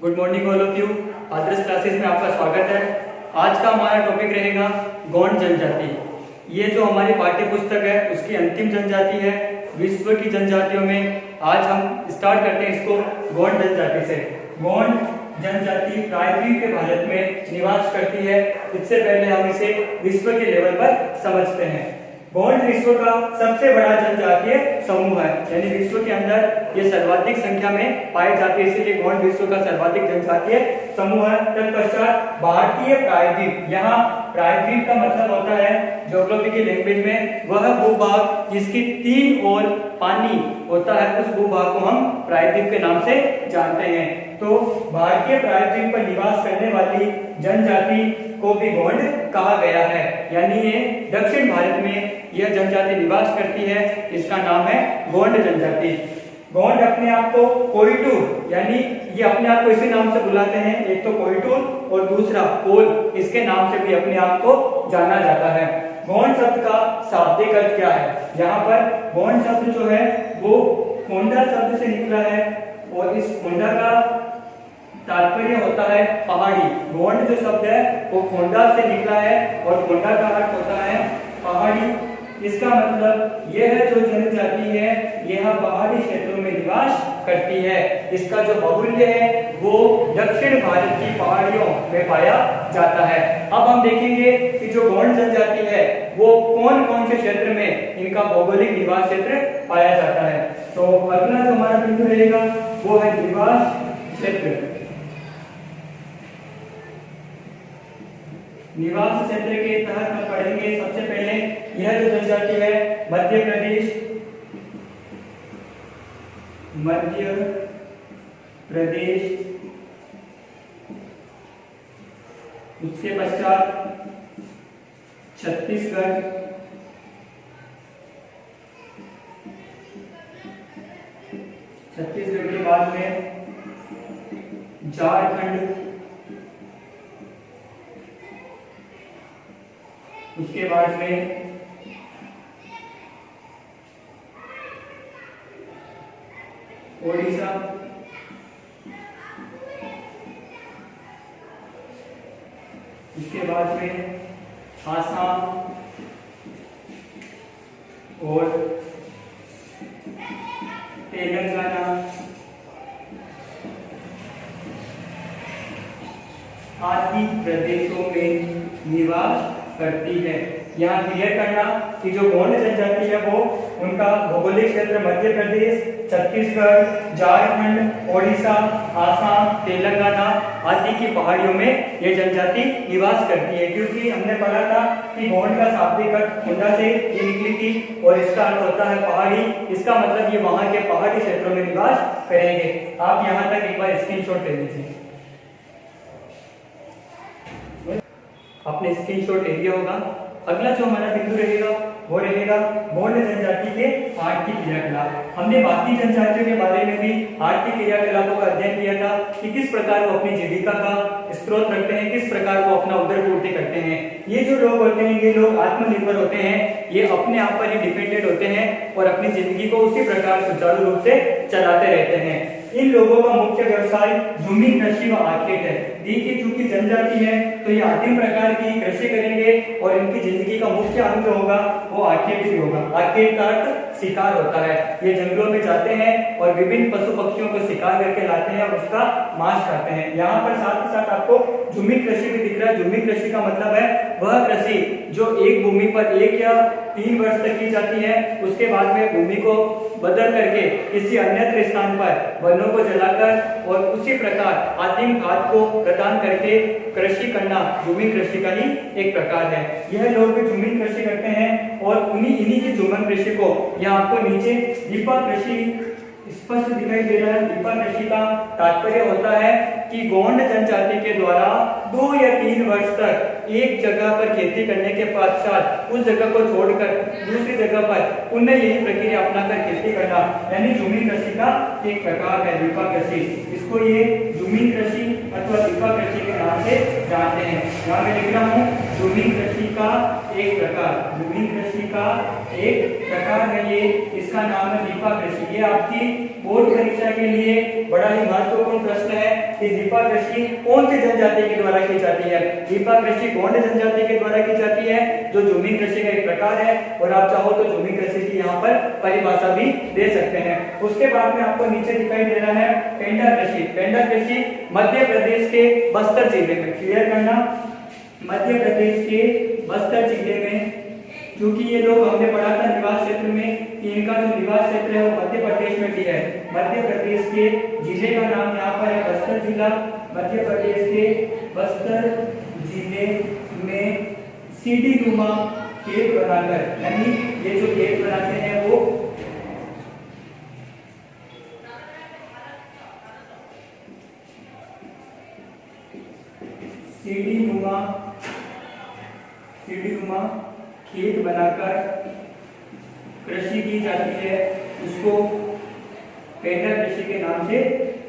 Good morning all of you. Adarsh classes में आपका स्वागत है। आज का हमारा टॉपिक रहेगा गौंड जनजाति। ये जो हमारी पाठ्य पुस्तक है उसकी अंतिम जनजाति है विश्व की जनजातियों में। आज हम स्टार्ट करते हैं इसको गौंड जनजाति से। गौंड जनजाति प्रायद्वीप के भारत में निवास करती है। इससे पहले हम इसे विश्व के लेवल पर समझते हैं। गौंड विश्व का सबसे बड़ा जनजातीय समूह है, यानी विश्व के अंदर ये सर्वाधिक संख्या में पाए जाते हैं, इसलिए गौंड विश्व का सर्वाधिक जनजातीय समूह है। तत्पश्चात भारतीय प्रायद्वीप, यहाँ प्रायद्वीप का मतलब होता है ज्योग्राफी की लैंग्वेज में वह भूभाग जिसकी 3 ओर पानी होता है, उस भूभाग को हम प्रायद्वीप के नाम से जानते हैं। तो भारतीय प्रायद्वीप पर निवास करने वाली जनजाति को भी गौंड कहा गया है, यानी ये दक्षिण भारत में यह जनजाति निवास करती है। इसका नाम है गौंड जनजाति। गौंड अपने आप को कोइटूर, यानी ये अपने आप को इसी नाम से बुलाते हैं, एक तो कोइटूर और दूसरा कोल, इसके नाम से भी अपने आप को जाना जाता है। गौंड शब्द का शाब्दिक अर्थ क्या है? यहाँ पर गौंड शब्द जो है वो खोंडा शब्द से निकला है और इस खोंडा का तात्पर्य होता है पहाड़ी। गौंड जो शब्द है वो खोंडा से निकला है और खोंडा का अर्थ होता है पहाड़ी। इसका मतलब यह है जो जनजाति है यह पहाड़ी क्षेत्रों में निवास करती है। इसका जो बाहुल्य है वो दक्षिण भारत की पहाड़ियों में पाया जाता है। अब हम देखेंगे कि जो गौंड जनजाति है वो कौन कौन से क्षेत्र में इनका भौगोलिक निवास क्षेत्र पाया जाता है। तो अगला जो हमारा बिंदु रहेगा वो है निवास क्षेत्र। निवास क्षेत्र के तहत हम पढ़ेंगे सबसे पहले यह जो जनजाति है मध्य प्रदेश, उसके पश्चात छत्तीसगढ़, छत्तीसगढ़ के बाद में झारखंड, उसके बाद में ओडिशा, इसके बाद में आसाम और तेलंगाना आदि प्रदेशों में निवास करती है। यहाँ क्लियर करना कि जो गौंड जनजाति है वो उनका भौगोलिक क्षेत्र मध्य प्रदेश, छत्तीसगढ़, झारखंड, ओडिशा, आसाम, तेलंगाना आदि की पहाड़ियों में ये जनजाति निवास करती है। क्योंकि हमने पढ़ा था कि गौंड का शाब्दिक अर्थ खोंडा से ये निकली थी और इसका अर्थ होता है पहाड़ी। इसका मतलब ये वहां के पहाड़ी क्षेत्रों में निवास करेंगे। आप यहाँ तक एक बार स्क्रीनशॉट ले लीजिए। आपने स्क्रीनशॉट ले लिया होगा। अगला जो हमारा बिंदु रहेगा वो रहेगा गौंड जनजाति के आर्थिक क्रियाकलाप। हमने बाकी जनजातियों के बारे में भी आर्थिक क्रियाकलापों का अध्ययन किया था कि किस प्रकार वो अपनी जीविका का स्रोत रखते हैं, किस प्रकार वो अपना उदरपूर्ति करते हैं। ये जो लोग होते हैं ये लोग आत्मनिर्भर होते हैं, ये अपने आप पर ही डिपेंडेंट होते हैं और अपनी जिंदगी को उसी प्रकार सुचारू रूप से चलाते रहते हैं। इन लोगों का मुख्य व्यवसाय भूमि कृषि व आखेट है। देखिए चूंकि जनजाति है तो ये आदिम प्रकार की कृषि करेंगे और इनकी जिंदगी का मुख्य अंग जो होगा वो आखेट भी होगा। आखेट का अर्थ शिकार होता है। ये जंगलों में जाते हैं और विभिन्न पशु पक्षियों को शिकार करके लाते हैं और उसका मांस खाते हैं। यहाँ पर साथ ही साथ आपको झूमी कृषि भी दिख रहा है। झूमी कृषि का मतलब है वह कृषि जो एक भूमि पर 1 या 3 वर्ष तक की जाती है, उसके बाद में भूमि को बदल करके किसी अन्यत्र स्थान पर वनों को जलाकर और उसी प्रकार आदिम खाद को प्रदान करके कृषि करना झूमी कृषि का ही एक प्रकार है। यह लोग भी झूमी कृषि करते हैं और इन्हीं की झूमन कृषि को यहाँ आपको नीचे दीपा कृषि स्पष्ट दिखाई दे रहा है। दीपा कृषि का तात्पर्य होता है कि गौंड जनजाति के द्वारा 2 या 3 वर्ष तक एक जगह पर खेती करने के पश्चात उस जगह को छोड़कर दूसरी जगह पर पुनः यही प्रक्रिया अपनाकर खेती करना, यानी झूमी कृषि का एक प्रकार है दीपा कृषि। इसको ये झूमी कृषि अथवा दीपा कृषि के नाम से जानते हैं। यहाँ मैं लिख रहा हूँ झूमी कृषि का एक प्रकार, झूमी कृषि का एक प्रकार है ये, इसका नाम है दीपा कृषि। ये आपकी बोर्ड परीक्षा के लिए बड़ा ही महत्वपूर्ण प्रश्न है। कि दीपा कृषि कौन सी जनजाति के द्वारा की जाती है। दीपा कृषि गोंड जनजाति के द्वारा की जाती है, जो झूमी कृषि का एक प्रकार है, और आप चाहो तो झूमी कृषि की यहाँ पर परिभाषा भी दे सकते हैं। उसके बाद में आपको नीचे दिखाई दे रहा है पेंडा कृषि। पेंडा कृषि मध्य प्रदेश के बस्तर जिले में, क्लियर करना, मध्य प्रदेश के बस्तर जिले में, क्योंकि ये लोग हमने पढ़ा था निवास क्षेत्र में कि इनका जो निवास क्षेत्र है वो मध्य प्रदेश में भी है। मध्य प्रदेश के जिले का नाम यहाँ पर है बस्तर जिला। मध्य प्रदेश के बस्तर जिले में सीढ़ी नुमा खेत बनाकर, यानी ये जो खेत बनाते हैं वो सीढ़ी नुमा खेत बनाकर कृषि की जाती है, उसको पेंडा कृषि के नाम से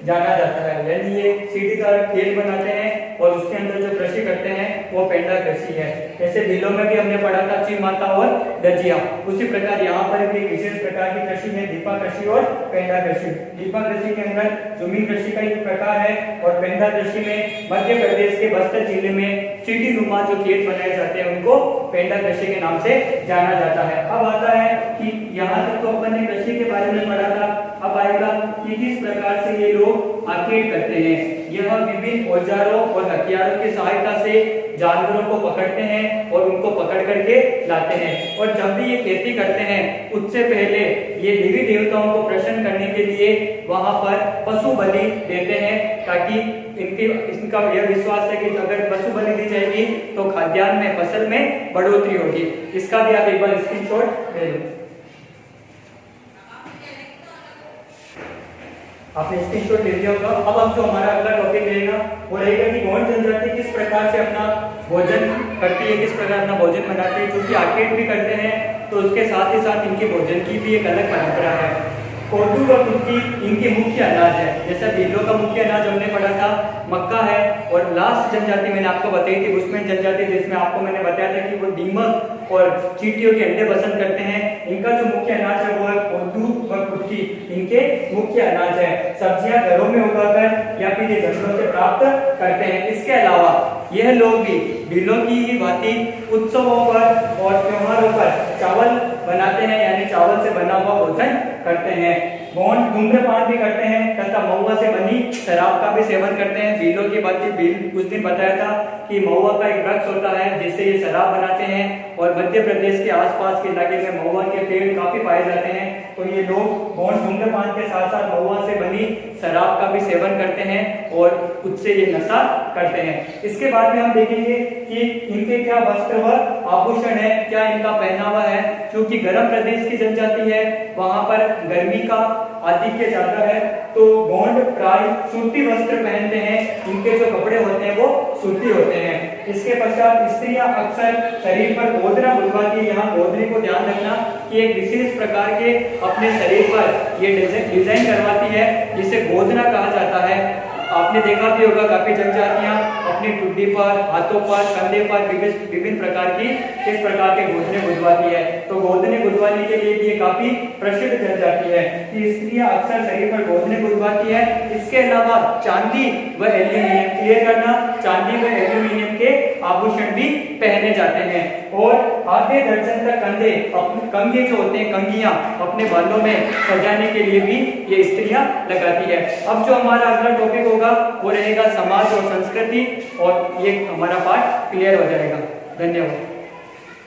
जाना जाता है। यानी ये सीढ़ीदार खेत बनाते हैं और उसके अंदर जो कृषि करते हैं वो पेंडा कृषि है। जैसे भीलों में भी हमने पढ़ा था ची माता और दजिया, उसी प्रकार यहाँ पर भी विशेष प्रकार की कृषि है दीपा कृषि और पेंडा कृषि। दीपा कृषि के अंदर झूमी कृषि का एक प्रकार है, और पेंडा कृषि में मध्य प्रदेश के बस्तर जिले में सीढ़ी नुमा जो खेत बनाए जाते हैं उनको पेंडा कृषि के नाम से जाना जाता है। अब आता है कि यहाँ तक तो अपन ने कृषि के बारे में पढ़ा था, अब आएगा कि किस प्रकार से ये लोग आखेट करते हैं। यह विभिन्न औजारों और हथियारों की सहायता से जानवरों को पकड़ते हैं और उनको पकड़ करके लाते हैं, और जब भी ये खेती करते हैं उससे पहले ये देवी देवताओं को प्रसन्न करने के लिए वहां पर पशु बलि देते हैं, ताकि इनका यह विश्वास है कि अगर पशु बलि दी जाएगी तो खाद्यान्न में, फसल में बढ़ोतरी होगी। इसका भी आप एक बार स्क्रीनशॉट ले लो। आपने स्क्रीनशॉट ले लिया होगा। अब जो हमारा अगला टॉपिक रहेगा वो रहेगा कि गोंड जनजाति किस प्रकार से अपना भोजन करती है, किस प्रकार अपना भोजन बनाती है। क्योंकि आखेट भी करते हैं तो उसके साथ ही साथ इनके भोजन की भी एक अलग परंपरा है। कोदू व कुटकी इनके मुख्य अनाज है। जैसा भीलों का मुख्य अनाज हमने पढ़ा था मक्का है, और लास्ट जनजाति मैंने आपको बताई थी बुशमैन जनजाति, जिसमें आपको मैंने बताया था कि वो दीमक और चींटियों के अंडे पसंद करते हैं। इनका जो मुख्य अनाज है वो है कोदू व कुटकी, इनके मुख्य अनाज है। सब्जियां घरों में उगाकर या फिर ये जंगलों से प्राप्त करते हैं। इसके अलावा यह लोग भी भीलों की ही भांति उत्सवों पर और त्योहारों पर चावल बनाते हैं, यानी चावल से बना हुआ भोजन करते हैं। गोंड धूम्रपान भी करते हैं तथा महुआ से बनी शराब का भी सेवन करते हैं। भीलों की बात कुछ दिन बताया था कि महुआ का एक वृक्ष होता है जिससे ये शराब बनाते हैं, और मध्य प्रदेश के आसपास के इलाके में महुआ के पेड़ काफी पाए जाते हैं। तो ये लोग गोंड धूम्रपान के साथ साथ महुआ से बनी शराब का भी सेवन करते हैं और उससे ये नशा करते हैं। इसके बाद में हम देखेंगे कि इनके क्या वस्त्र व आभूषण है, क्या इनका पहनावा है। क्योंकि गर्म प्रदेश की जनजाति है, वहां पर गर्मी का आधिक्य ज्यादा है, तो गोंड प्राय सूती वस्त्र पहनते हैं। इनके जो कपड़े होते हैं वो सूती होते हैं। इसके पश्चात स्त्रियां अक्सर शरीर पर गोदना बुलवाती है। यहाँ गोदने को ध्यान रखना कि एक विशेष प्रकार के अपने शरीर पर ये डिजाइन करवाती है, जिसे गोदना कहा जाता है। आपने देखा भी होगा काफी जनजातियां अपनी ठुड्डी पर, हाथों पर, कंधे पर विभिन्न प्रकार की किस प्रकार के गोदने गुदवाती है। तो गोदने गुदवाने के लिए भी ये काफी प्रसिद्ध जनजाति है कि स्त्रियां अक्सर शरीर पर गोदने गुदवाती है। इसके अलावा चांदी व एल्यूमिनियम, क्लियर करना, चांदी व एल्यूमिनियम के आभूषण भी पहने जाते हैं। और आधे दर्जन तक कंघे जो होते हैं, कंघियां अपने बालों में सजाने के लिए भी ये स्त्रियां लगाती है। अब जो हमारा अगला टॉपिक होगा वो रहेगा समाज और संस्कृति, और ये हमारा पाठ क्लियर हो जाएगा। धन्यवाद।